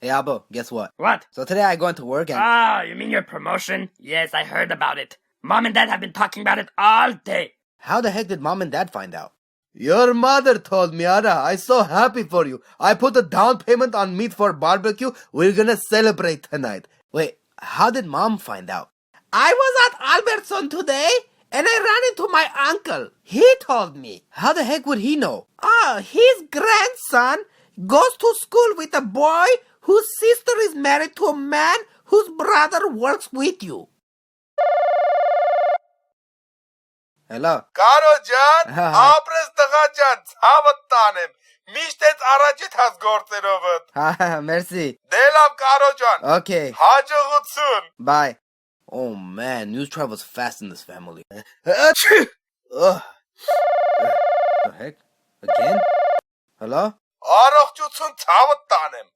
Hey, Abo, guess what? What? So today I go into work and... Ah, you mean your promotion? Yes, I heard about it. Mom and Dad have been talking about it all day. How the heck did Mom and Dad find out? Your mother told me, Ara. I'm so happy for you. I put a down payment on meat for barbecue. We're gonna celebrate tonight. Wait, how did Mom find out? I was at Albertson today, and I ran into my uncle. He told me. How the heck would he know? His grandson goes to school with a boy whose sister is married to a man whose brother works with you. Hello? Կարո ջան, ապրես տղա ջան, ցավդ տանեմ։ Միշտ էս առաջիդ հաս գործերովդ։ Merci. Դե լավ կարո ջան։ Okay. Հաջողություն։ Bye. Oh man, news travels fast in this family. Ugh. The heck? Again? Hello? Առողջություն ցավդ տանեմ։